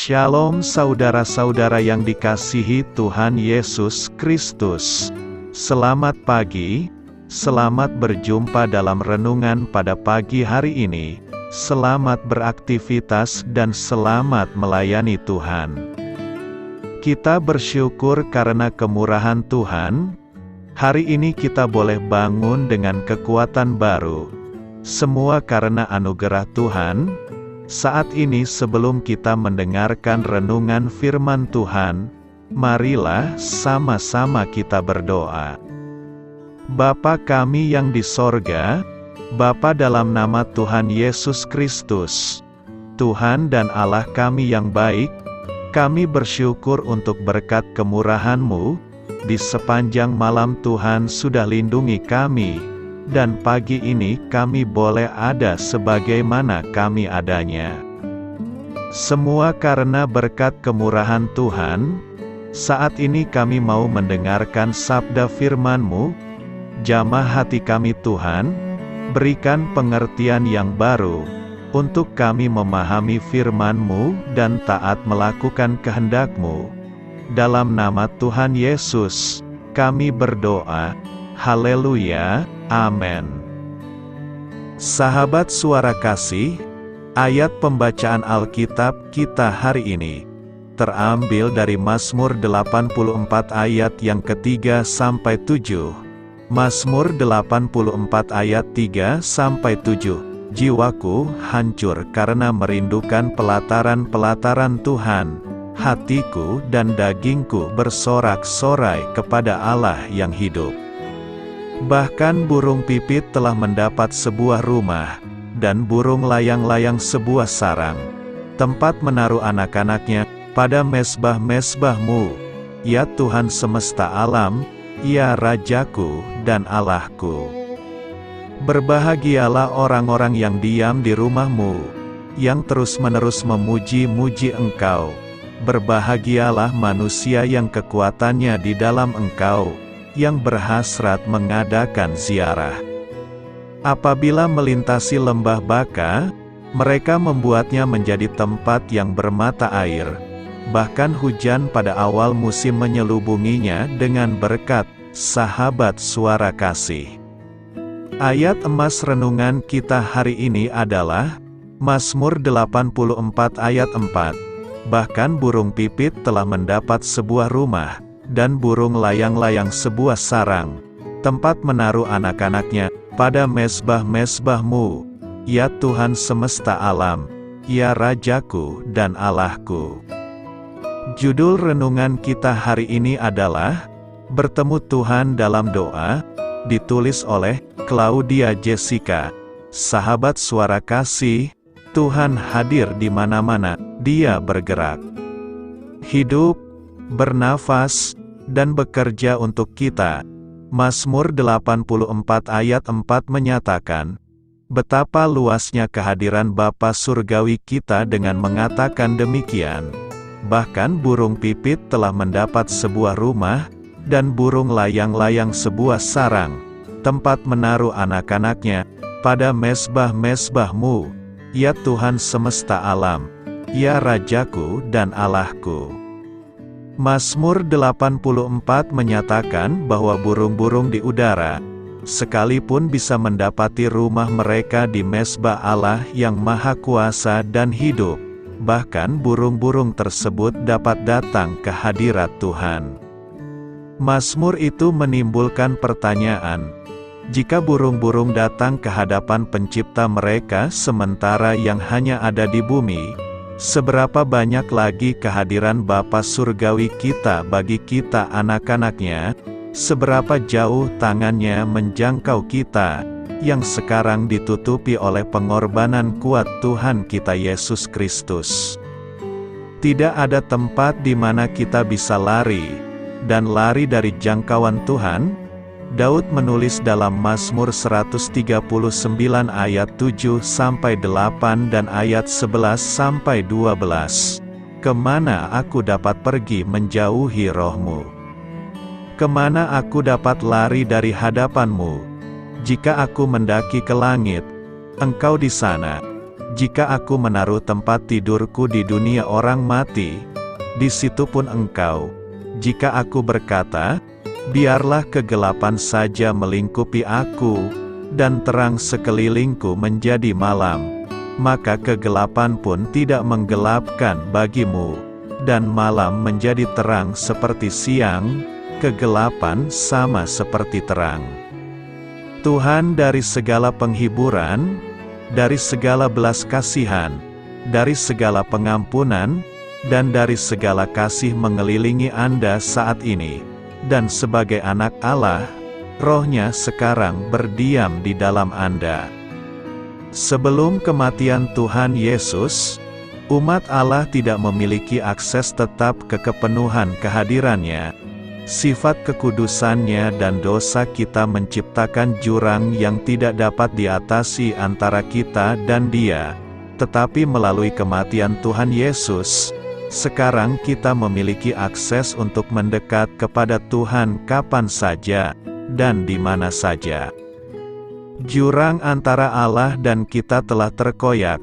Shalom saudara-saudara yang dikasihi Tuhan Yesus Kristus. Selamat pagi, selamat berjumpa dalam renungan pada pagi hari ini. Selamat beraktivitas dan selamat melayani Tuhan. Kita bersyukur karena kemurahan Tuhan. Hari ini kita boleh bangun dengan kekuatan baru. Semua karena anugerah Tuhan. Saat ini sebelum kita mendengarkan renungan firman Tuhan, marilah sama-sama kita berdoa. Bapa kami yang di sorga, Bapa dalam nama Tuhan Yesus Kristus, Tuhan dan Allah kami yang baik, kami bersyukur untuk berkat kemurahan-Mu, di sepanjang malam Tuhan sudah lindungi kami, dan pagi ini kami boleh ada sebagaimana kami adanya. Semua karena berkat kemurahan Tuhan. Saat ini kami mau mendengarkan sabda firman-Mu. Jamah hati kami Tuhan, berikan pengertian yang baru, untuk kami memahami firman-Mu dan taat melakukan kehendak-Mu. Dalam nama Tuhan Yesus, kami berdoa. Haleluya. Amin. Sahabat Suara Kasih, ayat pembacaan Alkitab kita hari ini terambil dari Mazmur 84 ayat yang ketiga sampai 7. Mazmur 84 ayat 3 sampai 7. Jiwaku hancur karena merindukan pelataran-pelataran Tuhan. Hatiku dan dagingku bersorak-sorai kepada Allah yang hidup. Bahkan burung pipit telah mendapat sebuah rumah, dan burung layang-layang sebuah sarang, tempat menaruh anak-anaknya, pada mezbah-mezbah-Mu, ya Tuhan semesta alam, ya Rajaku dan Allahku. Berbahagialah orang-orang yang diam di rumah-Mu, yang terus-menerus memuji-muji Engkau. Berbahagialah manusia yang kekuatannya di dalam Engkau, yang berhasrat mengadakan ziarah. Apabila melintasi lembah Baka, mereka membuatnya menjadi tempat yang bermata air. Bahkan hujan pada awal musim menyelubunginya dengan berkat. Sahabat Suara Kasih. Ayat emas renungan kita hari ini adalah Mazmur 84 ayat 4. Bahkan burung pipit telah mendapat sebuah rumah, dan burung layang-layang sebuah sarang, tempat menaruh anak-anaknya, pada mezbah-mezbah-Mu, ya Tuhan semesta alam, ya Rajaku dan Allahku. Judul renungan kita hari ini adalah, Bertemu Tuhan dalam Doa, ditulis oleh Claudia Jessica. Sahabat Suara Kasih, Tuhan hadir di mana-mana, Dia bergerak. Hidup, bernafas, dan bekerja untuk kita. Mazmur 84 ayat 4 menyatakan, betapa luasnya kehadiran Bapa Surgawi kita dengan mengatakan demikian. Bahkan burung pipit telah mendapat sebuah rumah, dan burung layang-layang sebuah sarang, tempat menaruh anak-anaknya, pada mezbah-mezbah-Mu, ya Tuhan semesta alam, ya Rajaku dan Allahku. Mazmur 84 menyatakan bahwa burung-burung di udara, sekalipun bisa mendapati rumah mereka di mezbah Allah yang Maha Kuasa dan hidup, bahkan burung-burung tersebut dapat datang ke hadirat Tuhan. Mazmur itu menimbulkan pertanyaan, jika burung-burung datang ke hadapan pencipta mereka sementara yang hanya ada di bumi, seberapa banyak lagi kehadiran Bapa Surgawi kita bagi kita anak-anaknya? Seberapa jauh tangannya menjangkau kita, yang sekarang ditutupi oleh pengorbanan kuat Tuhan kita Yesus Kristus. Tidak ada tempat di mana kita bisa lari, dan lari dari jangkauan Tuhan. Daud menulis dalam Mazmur 139 ayat 7-8 dan ayat 11-12. Kemana aku dapat pergi menjauhi roh-Mu? Kemana aku dapat lari dari hadapan-Mu? Jika aku mendaki ke langit, Engkau di sana. Jika aku menaruh tempat tidurku di dunia orang mati, di situ pun Engkau. Jika aku berkata, biarlah kegelapan saja melingkupi aku, dan terang sekelilingku menjadi malam, maka kegelapan pun tidak menggelapkan bagimu, dan malam menjadi terang seperti siang, kegelapan sama seperti terang. Tuhan dari segala penghiburan, dari segala belas kasihan, dari segala pengampunan, dan dari segala kasih mengelilingi Anda saat ini, dan sebagai anak Allah, Roh-Nya sekarang berdiam di dalam Anda. Sebelum kematian Tuhan Yesus, umat Allah tidak memiliki akses tetap ke kepenuhan kehadiran-Nya. Sifat kekudusan-Nya dan dosa kita menciptakan jurang yang tidak dapat diatasi antara kita dan Dia. Tetapi melalui kematian Tuhan Yesus, sekarang kita memiliki akses untuk mendekat kepada Tuhan kapan saja, dan di mana saja. Jurang antara Allah dan kita telah terkoyak,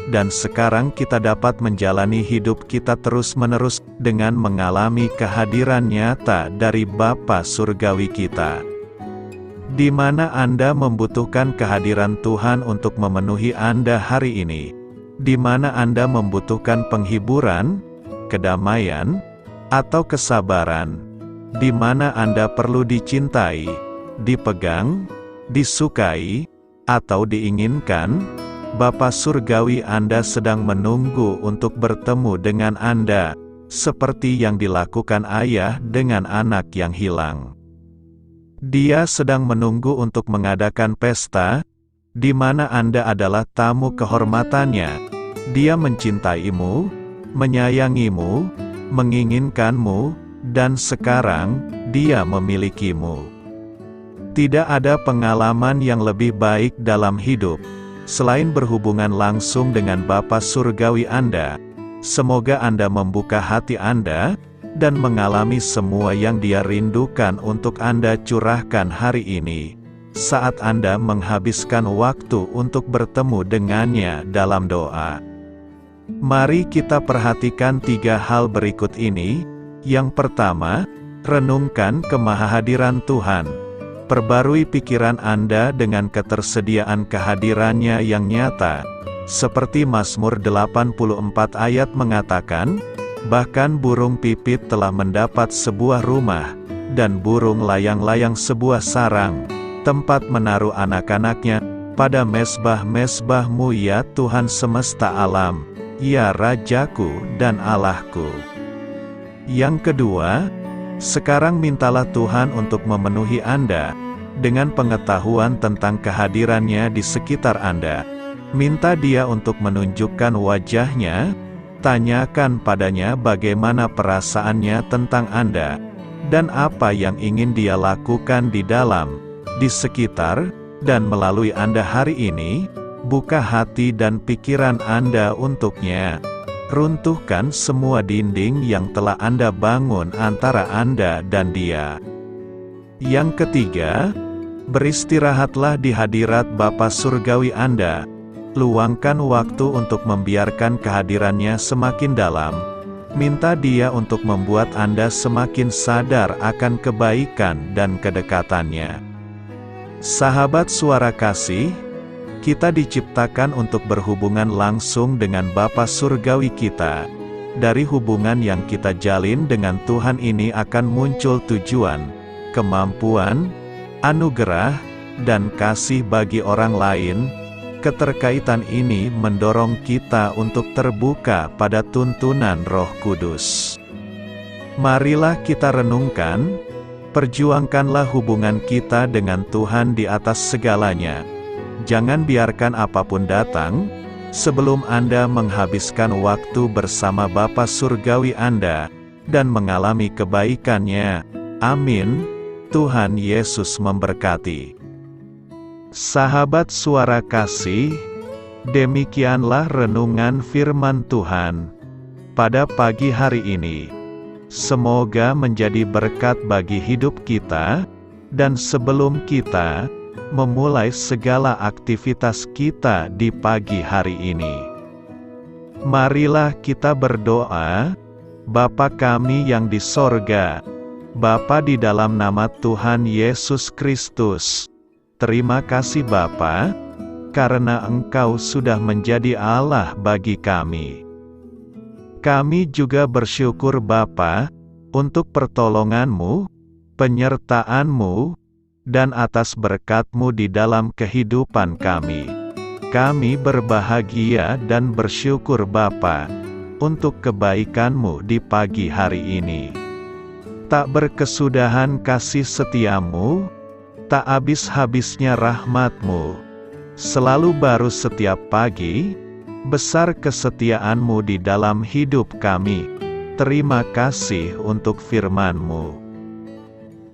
dan sekarang kita dapat menjalani hidup kita terus-menerus dengan mengalami kehadiran nyata dari Bapa Surgawi kita. Di mana Anda membutuhkan kehadiran Tuhan untuk memenuhi Anda hari ini? Di mana Anda membutuhkan penghiburan, kedamaian, atau kesabaran? Di mana Anda perlu dicintai, dipegang, disukai, atau diinginkan? Bapa Surgawi Anda sedang menunggu untuk bertemu dengan Anda, seperti yang dilakukan ayah dengan anak yang hilang. Dia sedang menunggu untuk mengadakan pesta, di mana Anda adalah tamu kehormatannya. Dia mencintaimu, menyayangimu, menginginkanmu, dan sekarang, Dia memilikimu. Tidak ada pengalaman yang lebih baik dalam hidup, selain berhubungan langsung dengan Bapa Surgawi Anda. Semoga Anda membuka hati Anda, dan mengalami semua yang Dia rindukan untuk Anda curahkan hari ini, saat Anda menghabiskan waktu untuk bertemu dengannya dalam doa. Mari kita perhatikan 3 hal berikut ini. Yang pertama, renungkan kemahahadiran Tuhan. Perbarui pikiran Anda dengan ketersediaan kehadirannya yang nyata. Seperti Mazmur 84 ayat mengatakan, bahkan burung pipit telah mendapat sebuah rumah, dan burung layang-layang sebuah sarang, tempat menaruh anak-anaknya, pada mezbah-mezbah-Mu ya Tuhan semesta alam, ya Rajaku dan Allahku. Yang kedua, sekarang mintalah Tuhan untuk memenuhi Anda, dengan pengetahuan tentang kehadirannya di sekitar Anda. Minta Dia untuk menunjukkan wajah-Nya, tanyakan padanya bagaimana perasaannya tentang Anda, dan apa yang ingin Dia lakukan di dalam, di sekitar, dan melalui Anda hari ini. Buka hati dan pikiran Anda untuknya. Runtuhkan semua dinding yang telah Anda bangun antara Anda dan Dia. Yang ketiga, beristirahatlah di hadirat Bapa Surgawi Anda. Luangkan waktu untuk membiarkan kehadirannya semakin dalam. Minta Dia untuk membuat Anda semakin sadar akan kebaikan dan kedekatannya. Sahabat Suara Kasih, kita diciptakan untuk berhubungan langsung dengan Bapa Surgawi kita. Dari hubungan yang kita jalin dengan Tuhan ini akan muncul tujuan, kemampuan, anugerah, dan kasih bagi orang lain. Keterkaitan ini mendorong kita untuk terbuka pada tuntunan Roh Kudus. Marilah kita renungkan, perjuangkanlah hubungan kita dengan Tuhan di atas segalanya. Jangan biarkan apapun datang, sebelum Anda menghabiskan waktu bersama Bapa Surgawi Anda, dan mengalami kebaikan-Nya. Amin. Tuhan Yesus memberkati. Sahabat Suara Kasih, demikianlah renungan firman Tuhan pada pagi hari ini. Semoga menjadi berkat bagi hidup kita, dan sebelum kita memulai segala aktivitas kita di pagi hari ini. Marilah kita berdoa. Bapa kami yang di sorga, Bapa di dalam nama Tuhan Yesus Kristus, terima kasih Bapa, karena Engkau sudah menjadi Allah bagi kami. Kami juga bersyukur Bapa, untuk pertolongan-Mu, penyertaan-Mu, dan atas berkat-Mu di dalam kehidupan kami. Kami berbahagia dan bersyukur Bapa, untuk kebaikan-Mu di pagi hari ini. Tak berkesudahan kasih setia-Mu, tak habis-habisnya rahmat-Mu, selalu baru setiap pagi, besar kesetiaan-Mu di dalam hidup kami. Terima kasih untuk firman-Mu.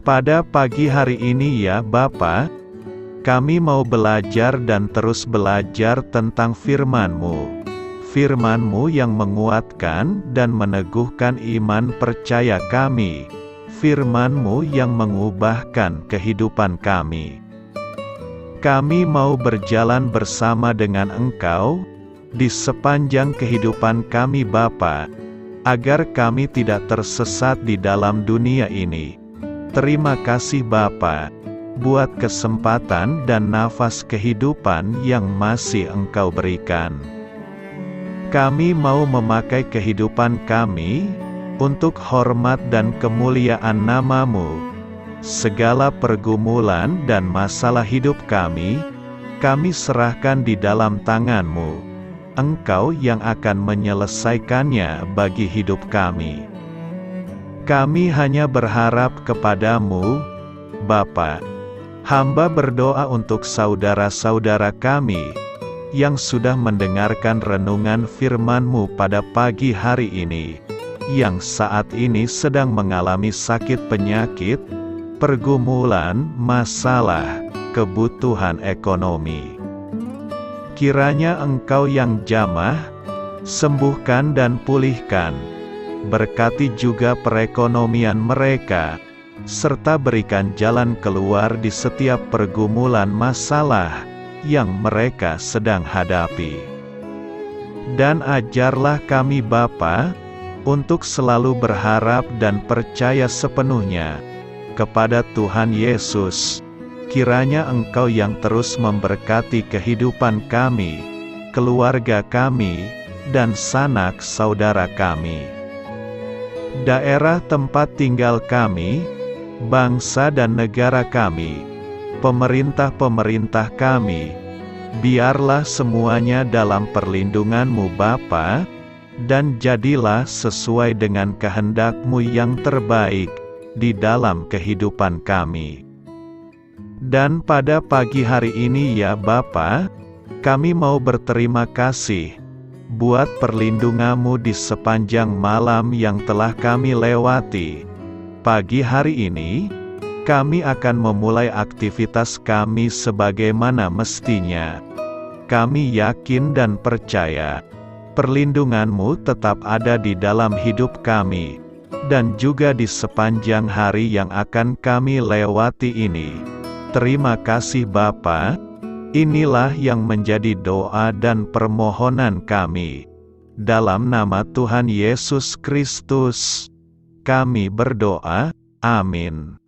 Pada pagi hari ini ya Bapa, kami mau belajar dan terus belajar tentang firman-Mu. Firman-Mu yang menguatkan dan meneguhkan iman percaya kami. Firman-Mu yang mengubahkan kehidupan kami. Kami mau berjalan bersama dengan Engkau, di sepanjang kehidupan kami Bapa, agar kami tidak tersesat di dalam dunia ini. Terima kasih Bapa, buat kesempatan dan nafas kehidupan yang masih Engkau berikan. Kami mau memakai kehidupan kami, untuk hormat dan kemuliaan nama-Mu. Segala pergumulan dan masalah hidup kami serahkan di dalam tangan-Mu. Engkau yang akan menyelesaikannya bagi hidup kami. Kami hanya berharap kepada-Mu, Bapa. Hamba berdoa untuk saudara-saudara kami, yang sudah mendengarkan renungan firman-Mu pada pagi hari ini, yang saat ini sedang mengalami sakit penyakit, pergumulan, masalah, kebutuhan ekonomi. Kiranya Engkau yang jamah, sembuhkan dan pulihkan. Berkati juga perekonomian mereka, serta berikan jalan keluar di setiap pergumulan masalah yang mereka sedang hadapi. Dan ajarlah kami Bapa, untuk selalu berharap dan percaya sepenuhnya kepada Tuhan Yesus. Kiranya Engkau yang terus memberkati kehidupan kami, keluarga kami, dan sanak saudara kami. Daerah tempat tinggal kami, bangsa dan negara kami, pemerintah-pemerintah kami, biarlah semuanya dalam perlindungan-Mu Bapa, dan jadilah sesuai dengan kehendak-Mu yang terbaik, di dalam kehidupan kami. Dan pada pagi hari ini ya Bapa, kami mau berterima kasih, buat perlindungan-Mu di sepanjang malam yang telah kami lewati. Pagi hari ini, kami akan memulai aktivitas kami sebagaimana mestinya. Kami yakin dan percaya, perlindungan-Mu tetap ada di dalam hidup kami, dan juga di sepanjang hari yang akan kami lewati ini. Terima kasih Bapa, inilah yang menjadi doa dan permohonan kami. Dalam nama Tuhan Yesus Kristus, kami berdoa, amin.